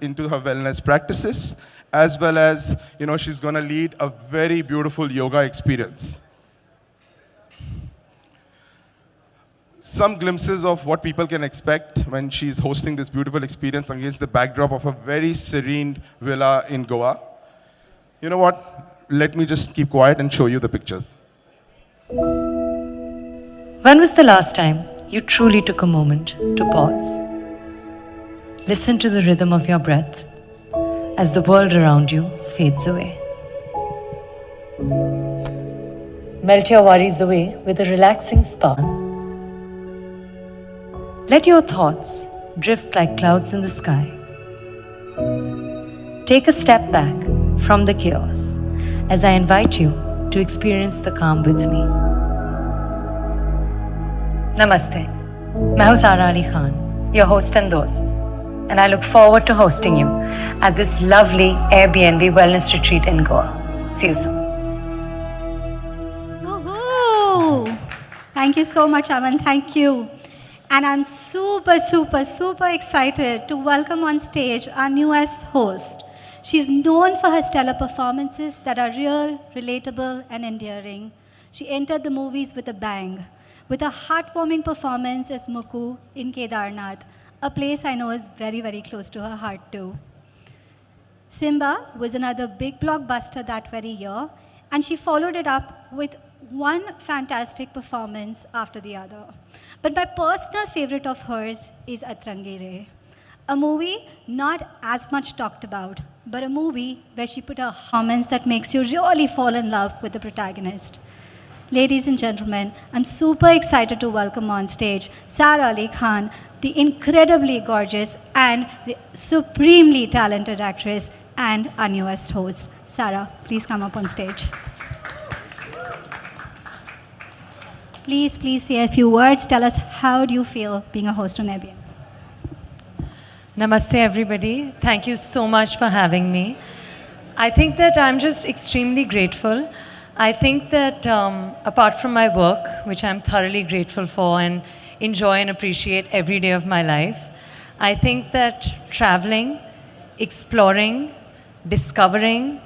into her wellness practices, as well as, she's going to lead a very beautiful yoga experience. Some glimpses of what people can expect when she's hosting this beautiful experience against the backdrop of a very serene villa in Goa. You know what? Let me just keep quiet and show you the pictures. When was the last time you truly took a moment to pause? Listen to the rhythm of your breath as the world around you fades away. Melt your worries away with a relaxing spa. Let your thoughts drift like clouds in the sky. Take a step back from the chaos as I invite you to experience the calm with me. Namaste. मैं हूँ सारा Ali Khan, your host and dost, and I look forward to hosting you at this lovely Airbnb wellness retreat in Goa. See you soon. Woohoo! Thank you so much, Aman. Thank you. And I'm super excited to welcome on stage our newest host. She's known for her stellar performances that are real, relatable, and endearing. She entered the movies with a bang, with a heartwarming performance as Mukku in Kedarnath, a place I know is very, very close to her heart too. Simba was another big blockbuster that very year, and she followed it up with one fantastic performance after the other. But my personal favorite of hers is Atrangere, a movie not as much talked about, but a movie where she put a performance that makes you really fall in love with the protagonist. Ladies and gentlemen, I'm super excited to welcome on stage Sara Ali Khan, the incredibly gorgeous and the supremely talented actress and our newest host. Sara, please come up on stage. Please say a few words. Tell us, how do you feel being a host on Airbnb? Namaste, everybody. Thank you so much for having me. I think that I'm just extremely grateful. I think that apart from my work, which I'm thoroughly grateful for and enjoy and appreciate every day of my life, I think that traveling, exploring, discovering,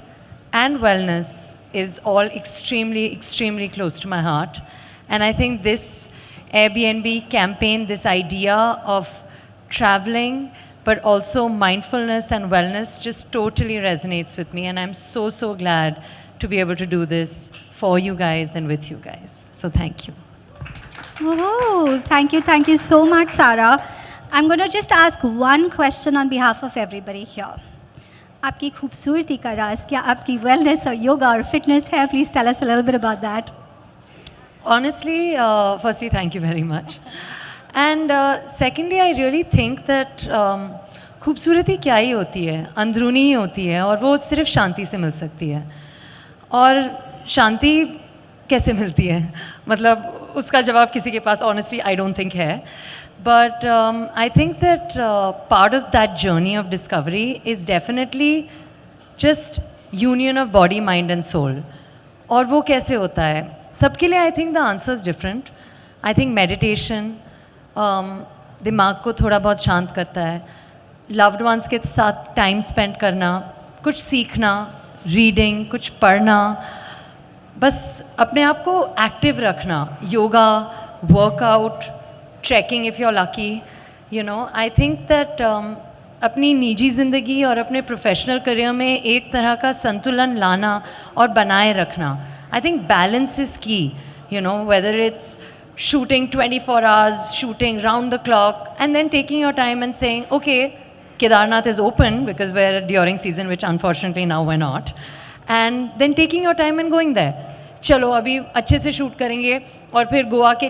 and wellness is all extremely close to my heart. And I think this Airbnb campaign, this idea of traveling, but also mindfulness and wellness just totally resonates with me. And I'm so glad to be able to do this for you guys and with you guys. So thank you. Woohoo! Thank you so much, Sara. I'm going to just ask one question on behalf of everybody here. आपकी खूबसूरती का राज क्या आपकी wellness और yoga और fitness है? Please tell us a little bit about that. Honestly, firstly, thank you very much. And secondly, I really think that खूबसूरती क्या ही होती है, अंदरूनी ही होती है और वो सिर्फ शांति से मिल सकती है. और शांति कैसे मिलती है? मतलब उसका जवाब किसी के पास honestly I don't think है. But I think that part of that journey of discovery is definitely just union of body, mind and soul. और वो कैसे होता है? सबके लिए I think the answer is different. I think meditation दिमाग को थोड़ा बहुत शांत करता है. Loved ones के साथ time spend करना, कुछ सीखना, reading, कुछ पढ़ना, बस अपने आप को active रखना, yoga, workout, trekking if you're lucky, I think that अपनी निजी ज़िंदगी और अपने प्रोफेशनल करियर में एक तरह का संतुलन लाना और बनाए रखना. I think balance is key, whether it's shooting 24 hours, shooting round the clock, and then taking your time and saying, okay, Kedarnath is open because we're during season, which unfortunately now we're not, and then taking your time and going there. चलो अभी अच्छे से shoot करेंगे और फिर गोवा के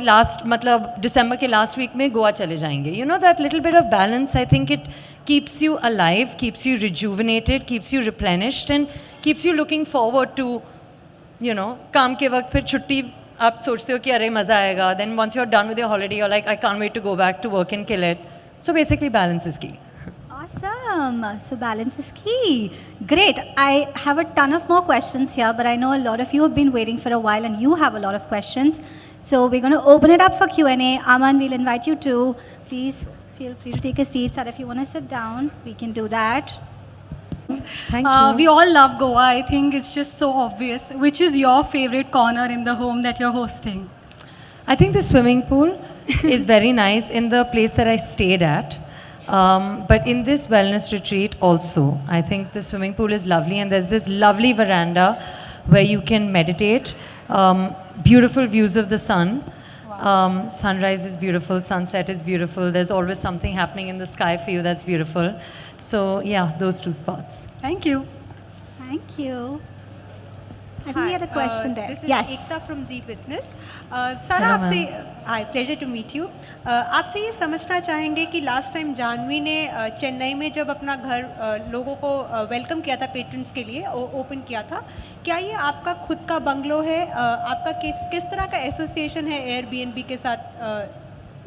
दिसंबर के last week में गोवा चले जाएंगे. That little bit of balance, I think it keeps you alive, keeps you rejuvenated, keeps you replenished and keeps you looking forward to, काम के वक्त फिर छुट्टी आप सोचते हो कि अरे मज़ा आएगा. Then once you're done with your holiday, you're like, I can't wait to go back to work and kill it. So basically balance is key. Awesome. So balance is key. Great. I have a ton of more questions here, but I know a lot of you have been waiting for a while and you have a lot of questions. So we're going to open it up for Q&A. Aman, we'll invite you to please Feel free to take a seat, Sara. If you want to sit down, we can do that. Thank you. We all love Goa. I think it's just so obvious. Which is your favorite corner in the home that you're hosting? I think the swimming pool is very nice in the place that I stayed at. But in this wellness retreat also, I think the swimming pool is lovely, and there's this lovely veranda where you can meditate. Beautiful views of the sun. Sunrise is beautiful, sunset is beautiful. There's always something happening in the sky for you that's beautiful. So yeah, those two spots. Thank you. Thank you. I think we had a question there. This is Yes. Ekta from Z Business. सारा Hello, आपसे हाय pleasure to meet you आपसे ये समझना चाहेंगे कि last time Janvi ने चेन्नई में जब अपना घर लोगों को वेलकम किया था पेट्रन्स के लिए ओपन किया था, क्या ये आपका खुद का बंगलो है? आपका किस तरह का एसोसिएशन है एयरबीएनबी के साथ?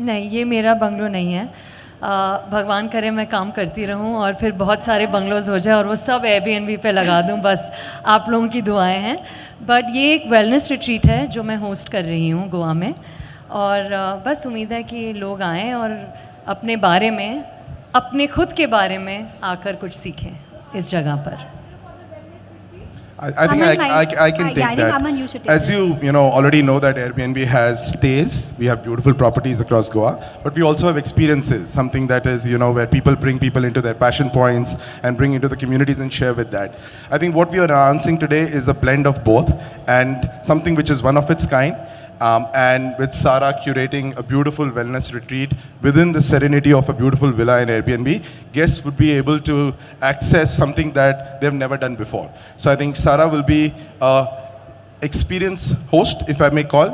नहीं, ये मेरा बंगलो नहीं है। भगवान करे मैं काम करती रहूं और फिर बहुत सारे बंगलोज हो जाए और वो सब एयरबीएनबी पे लगा दूं, बस आप लोगों की दुआएं हैं। बट ये एक वेलनेस रिट्रीट है जो मैं होस्ट कर रही हूँ गोवा में, और बस उम्मीद है कि लोग आएँ और अपने बारे में, अपने खुद के बारे में आकर कुछ सीखें इस जगह पर। I think Aman, I can yeah, take I think that. Aman, you should take As this. you already know that Airbnb has stays. We have beautiful properties across Goa, but we also have experiences. Something that is where people bring people into their passion points and bring into the communities and share with that. I think what we are announcing today is a blend of both, and something which is one of its kind. And with Sara curating a beautiful wellness retreat within the serenity of a beautiful villa in Airbnb, guests would be able to access something that they've never done before. So I think Sara will be a experience host, if I may call,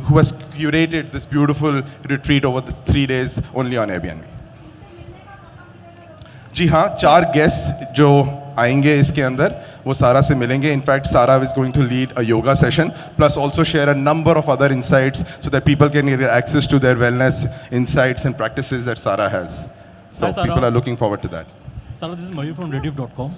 who has curated this beautiful retreat over the 3 days only on Airbnb. जी हाँ, 4 guest जो आएंगे इसके अंदर वो सारा से मिलेंगे. In fact सारा is going to lead a yoga session plus also share a number of other insights so that people can get access to their wellness insights and practices that Sara has. So Hi, Sara. people are looking forward to that. Sara, this is Mayur from Rediff.com.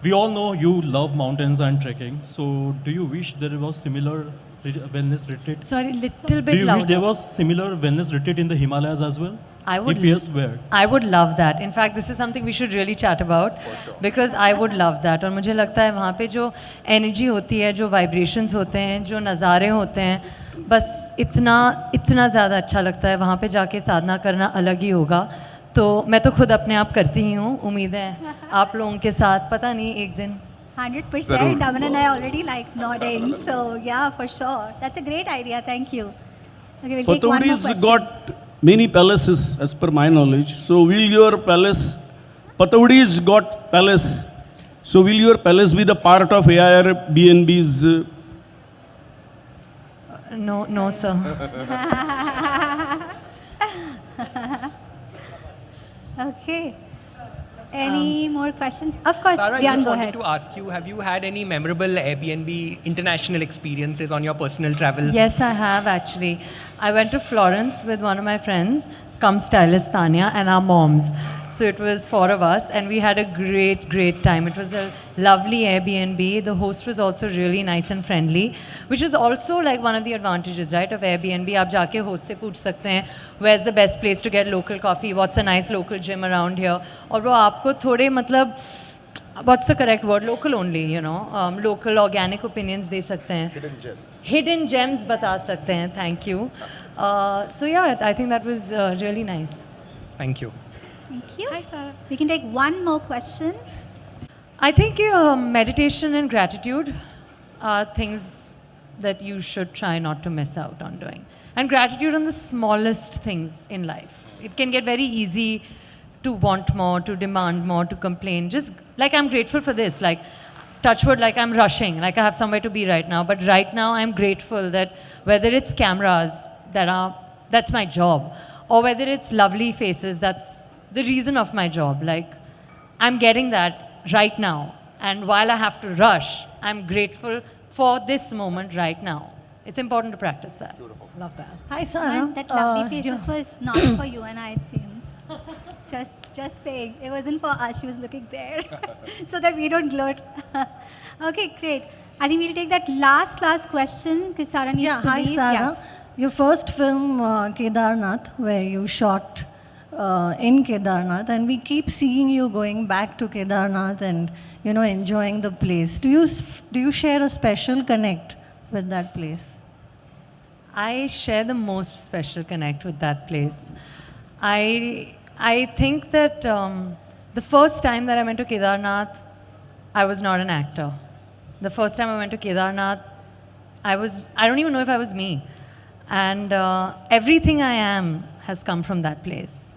We all know you love mountains and trekking. So, do you wish there was similar wellness retreat? Sorry, little Do bit you wish there louder. was similar wellness retreat in the Himalayas as well? I would. If yes, where? I would love that. In fact, this is something we should really chat about because I would love that. और मुझे लगता है वहाँ पे जो energy होती है, जो वाइब्रेशंस होते हैं, जो नज़ारे होते हैं, बस इतना ज़्यादा अच्छा लगता है. वहाँ पे जाके साधना करना अलग ही होगा. तो मैं तो खुद अपने आप करती ही हूँ. उम्मीद है आप लोगों के साथ पता नहीं एक दिन. 100%. Aman and I already like nodding. So yeah, for sure. That's a great idea. Thank you. Okay, we'll take one more Pataudi's question. got many palaces as per my knowledge. So will your palace, Pataudi's got palace. So will your palace be the part of Airbnb's? No, sir. Okay. Any more questions? Of course, Sara, I Jan, just go wanted ahead. to ask you, have you had any memorable Airbnb international experiences on your personal travel? Yes, I have actually. I went to Florence with one of my friends, come stylist Tanya, and our moms. So it was 4 of us, and we had a great time. It was a lovely Airbnb. The host was also really nice and friendly, which is also like one of the advantages, right, of Airbnb. आप जाके host से पूछ सकते हैं, where's the best place to get local coffee? What's a nice local gym around here? और वो आपको थोड़े मतलब what's the correct word? Local only, local organic opinions दे सकते हैं. Hidden gems बता सकते हैं. Thank you. So yeah, I think that was really nice. Thank you. Thank you. Hi, Sara. We can take one more question. I think meditation and gratitude are things that you should try not to miss out on doing. And gratitude on the smallest things in life. It can get very easy to want more, to demand more, to complain. Just like I'm grateful for this, like touch wood, like I'm rushing, like I have somewhere to be right now. But right now I'm grateful that whether it's cameras that's my job, or whether it's lovely faces, that's the reason of my job. Like I'm getting that right now. And while I have to rush, I'm grateful for this moment right now. It's important to practice that. Beautiful. Love that. Hi, Sara. Man, that lovely faces was not for you and I, it seems. Just saying. It wasn't for us. She was looking there. So that we don't gloat. Okay, great. I think we'll take that last question because Sara needs to Hi, leave. Sara. Yes. Your first film, Kedarnath, where you shot in Kedarnath, and we keep seeing you going back to Kedarnath and enjoying the place. Do you share a special connect with that place? I share the most special connect with that place. I think that the first time that I went to Kedarnath, I was not an actor. The first time I went to Kedarnath, I don't even know if I was me. And everything I am has come from that place.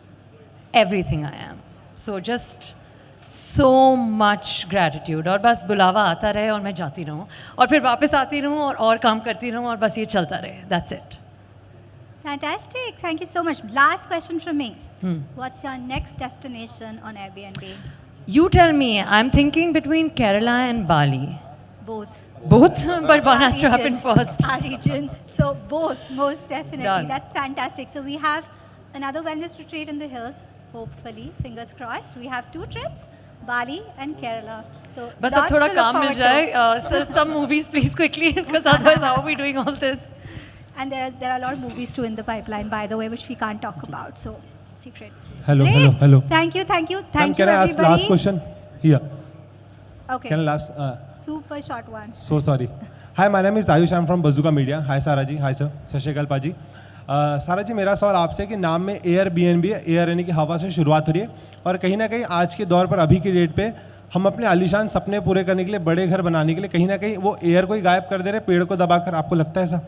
Everything I am. So just so much gratitude. और बस बुलावा आता रहे और मैं जाती रहूँ और फिर वापस आती रहूँ और काम करती रहूँ और बस ये चलता रहे. That's it. Fantastic. Thank you so much. Last question from me. What's your next destination on Airbnb? You tell me. I'm thinking between Kerala and Bali. Both. Both, but one Our has to happen region. first. Our region. So both, most definitely. Done. That's fantastic. So we have another wellness retreat in the hills. Hopefully, fingers crossed. We have 2 trips, Bali and Kerala. So बस अब lots थोड़ा to look काम मिल forward to. जाए. So some movies, please, quickly, because otherwise, how are we doing all this? And there are a lot of movies too in the pipeline, by the way, which we can't talk about. So secret. Hello, Great. hello, hello. Thank you. Ma'am, Thank you, can I ask everybody. last question? Here. Okay. Can I ask? Super short one. So sorry. Hi, my name is Ayush. I'm from Bazooka Media. Hi, Sara ji. Hi, sir. Sat Shri Akal Paji. सारा जी मेरा सवाल आपसे कि नाम में Airbnb है, air यानी कि हवा से शुरुआत हो रही है और कहीं ना कहीं आज के दौर पर अभी की डेट पे हम अपने आलीशान सपने पूरे करने के लिए बड़े घर बनाने के लिए कहीं ना कहीं वो एयर को ही गायब कर दे रहे पेड़ को दबाकर. आपको लगता है ऐसा?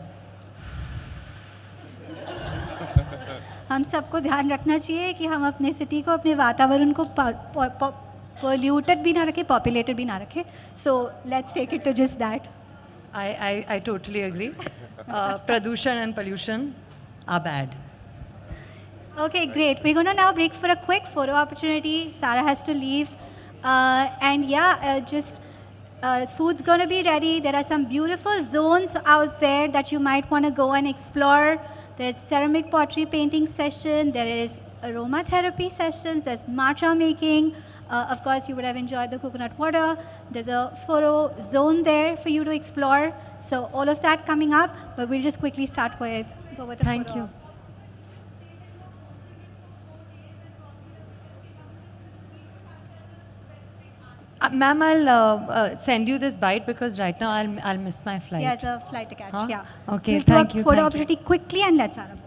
हम सबको ध्यान रखना चाहिए कि हम अपने सिटी को, अपने वातावरण को पोल्यूटेड भी ना रखें, पॉपुलेटेड भी ना रखें. So let's take it to just that. I totally agree. Pradushan and pollution are bad. Okay, great. We're going to now break for a quick photo opportunity. Sarah has to leave. Food's going to be ready. There are some beautiful zones out there that you might want to go and explore. There's ceramic pottery painting session. There is aromatherapy sessions. There's matcha making. Of course, you would have enjoyed the coconut water. There's a photo zone there for you to explore. So all of that coming up, but we'll just quickly start with the Thank photo you. op. Ma'am, I'll send you this bite because right now I'll miss my flight. She has a flight to catch. Huh? Yeah. Okay, So we'll thank do a you, photo thank you. opportunity quickly and let's Sarah.